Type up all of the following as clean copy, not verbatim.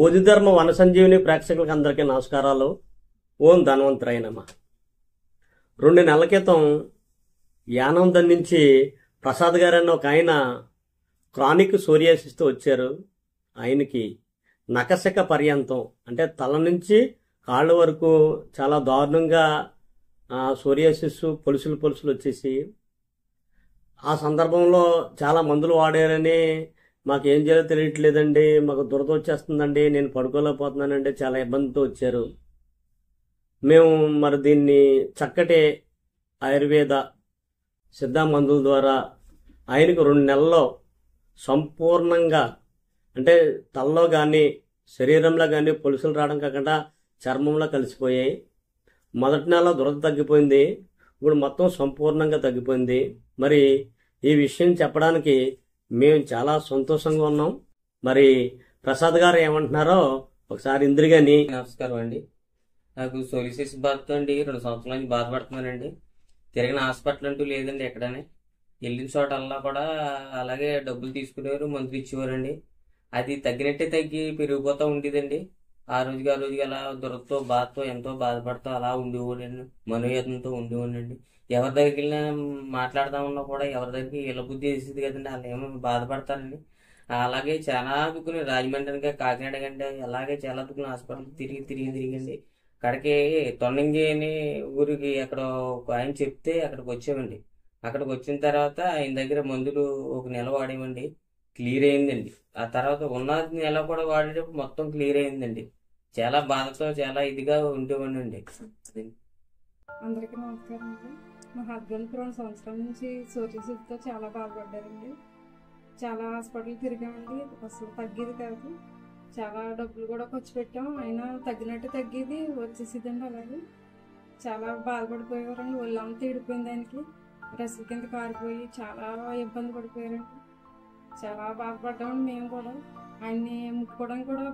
బోధిధర్మ వన సంజీవిని ప్రేక్షకులకు అందరికీ నమస్కారాలు. ఓం ధన్వంతరాయ నమః. 2 నెలల క్రితం యానందం నుంచి ప్రసాద్ గారు అన్న ఒక ఆయన క్రానిక్ సోరియాసిస్తో వచ్చారు. ఆయనకి నఖశిఖ పర్యంతం అంటే తల నుంచి కాళ్ళ వరకు చాలా దారుణంగా సోరియాసిస్ పొలుసులు వచ్చేసి, ఆ సందర్భంలో చాలా మందులు వాడారని మాకు ఏం చేయాలో తెలియట్లేదండి, మాకు దురద వచ్చేస్తుందండి, నేను పడుకోలేకపోతున్నానండి, చాలా ఇబ్బందితో వచ్చారు. మేము మరి దీన్ని చక్కటి ఆయుర్వేద సిద్ధ మందుల ద్వారా ఆయనకు 2 నెలల్లో సంపూర్ణంగా అంటే తలలో కానీ శరీరంలో కానీ పొలుసులు రావడం కాకుండా చర్మంలో కలిసిపోయాయి. మొదటి నెల దురద తగ్గిపోయింది, ఇప్పుడు మొత్తం సంపూర్ణంగా తగ్గిపోయింది. మరి ఈ విషయం చెప్పడానికి మేము చాలా సంతోషంగా ఉన్నాం. మరి ప్రసాద్ గారు ఏమంటున్నారో ఒకసారి ఇంద్రిగాని. నమస్కారం అండి. నాకు సోరియాసిస్ బాధతో అండి 2 సంవత్సరాల నుంచి బాధపడుతున్నానండి. తిరిగిన హాస్పిటల్ అంటూ లేదండి. ఎక్కడనే వెళ్ళిన చోటల్లా కూడా అలాగే డబ్బులు తీసుకునేవారు, మందులు ఇచ్చేవారండి. అది తగ్గినట్టే తగ్గి పెరిగిపోతూ ఉండేదండి. ఆ రోజుకి అలా దురదతో బాధతో ఎంతో బాధపడుతూ అలా ఉండేవాడండి. మనోవేదనతో ఉండేవాడండి. ఎవరి దగ్గరికి వెళ్ళినా మాట్లాడదామన్నా కూడా ఎవరి దగ్గరికి ఇలా బుద్ధి వేసేది కదండి, వాళ్ళు ఏమో బాధపడతారండి. అలాగే చాలా దుక్కుని రాజమండ్రి కాకినాడ కంటే అలాగే చాలా దుక్కుని హాస్పిటల్ తిరిగండి. అక్కడికి తొండంగి అని ఊరికి అక్కడ ఒక ఆయన చెప్తే అక్కడికి వచ్చామండి. అక్కడికి వచ్చిన తర్వాత ఆయన దగ్గర మందులు 1 నెల వాడేమండి, క్లియర్ అయిందండి. ఆ తర్వాత ఉన్న నెల కూడా వాడేటప్పుడు మొత్తం క్లియర్ అయిందండి. చాలా బాధతో చాలా ఇదిగా ఉండేవాడిని. అందరికీ నమస్కారం అండి. మా హస్బెండ్ 2 సంవత్సరాల నుంచి సోరియాసిస్తో చాలా బాధపడ్డారండి. చాలా హాస్పిటల్ తిరిగామండి, అసలు తగ్గేది కాదు. చాలా డబ్బులు కూడా ఖర్చు పెట్టాం, అయినా తగ్గినట్టు తగ్గేది వచ్చేసిదండి. అలాగే చాలా బాధపడిపోయేవారండి. ఒళ్ళంతా ఈడిపోయింది, ఆయనకి రసల కింద కారిపోయి చాలా ఇబ్బంది పడిపోయారండి. చాలా బాధపడ్డామండి. మేము కూడా ఆయన్ని ముట్టుకోవడానికి కూడా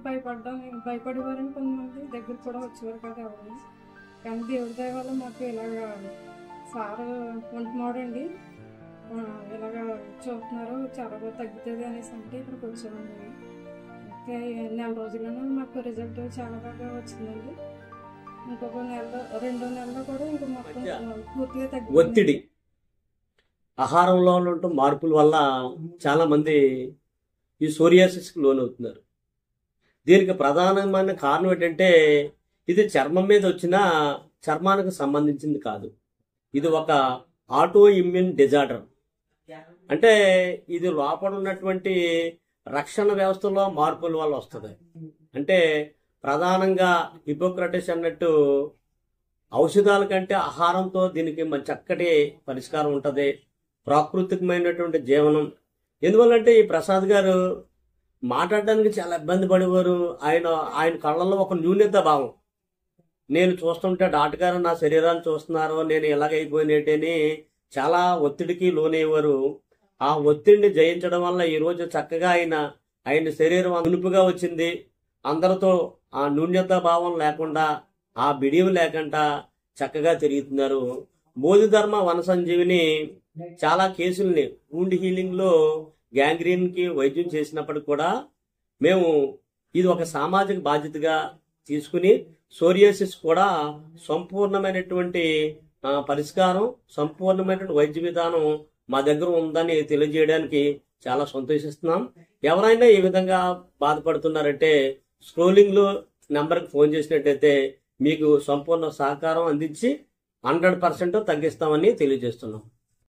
భయపడేవారండి. కొంతమంది దగ్గర కూడా వచ్చేవారు కదా ఎవరు. కానీ దేవుడి దయ వల్ల మాకు ఇలాగ సారు ఉంటున్నాడండి, ఇలాగ చూస్తున్నారు, చాలా బాగా తగ్గుతుంది అనేసి అంటే ఇక్కడికి వచ్చామండి. ఇంకా 1 నెల రోజుల్లోనే మాకు రిజల్ట్ చాలా బాగా వచ్చిందండి. ఇంకొక 2 నెలల్లో కూడా ఇంకా మొత్తం పూర్తిగా తగ్గి. ఒత్తిడి, ఆహారంలో ఉన్న మార్పుల వల్ల చాలా మంది ఈ సోరియాసిస్కి లోనవుతున్నారు. దీనికి ప్రధానమైన కారణం ఏంటంటే, ఇది చర్మం మీద వచ్చిన చర్మానికి సంబంధించింది కాదు. ఇది ఒక ఆటో ఇమ్యూన్ డిజార్డర్. అంటే ఇది లోపల ఉన్నటువంటి రక్షణ వ్యవస్థలో మార్పుల వల్ల వస్తుంది. అంటే ప్రధానంగా హిపోక్రటిస్ అన్నట్టు ఔషధాల కంటే ఆహారంతో దీనికి చక్కటి పరిష్కారం ఉంటుంది. ప్రాకృతికమైనటువంటి జీవనం. ఎందువల్లంటే ఈ ప్రసాద్ గారు మాట్లాడడానికి చాలా ఇబ్బంది పడేవారు. ఆయన కళ్ళల్లో ఒక న్యూనత భావం. నేను చూస్తుంటే డాక్టర్ గారు నా శరీరాన్ని చూస్తున్నారు, నేను ఎలాగైపోయినట్టు అని చాలా ఒత్తిడికి లోనయ్యేవారు. ఆ ఒత్తిడిని జయించడం వల్ల ఈరోజు చక్కగా ఆయన శరీరం నునుపుగా వచ్చింది. అందరితో ఆ న్యూన్యత భావం లేకుండా, ఆ బిడియం లేకుండా చక్కగా తిరుగుతున్నారు. బోధిధర్మ వన సంజీవిని చాలా కేసుల్ని వూండ్ హీలింగ్లో గ్యాంగ్రీన్కి వైద్యం చేసినప్పటికి కూడా మేము ఇది ఒక సామాజిక బాధ్యతగా తీసుకుని సోరియాసిస్ కూడా సంపూర్ణమైనటువంటి పరిష్కారం, సంపూర్ణమైనటువంటి వైద్య విధానం మా దగ్గర ఉందని తెలియజేయడానికి చాలా సంతోషిస్తున్నాం. ఎవరైనా ఈ విధంగా బాధపడుతున్నారంటే స్క్రోలింగ్లో నెంబర్కి ఫోన్ చేసినట్టయితే మీకు సంపూర్ణ సహకారం అందించి 100% తగ్గిస్తామని తెలియజేస్తున్నాం.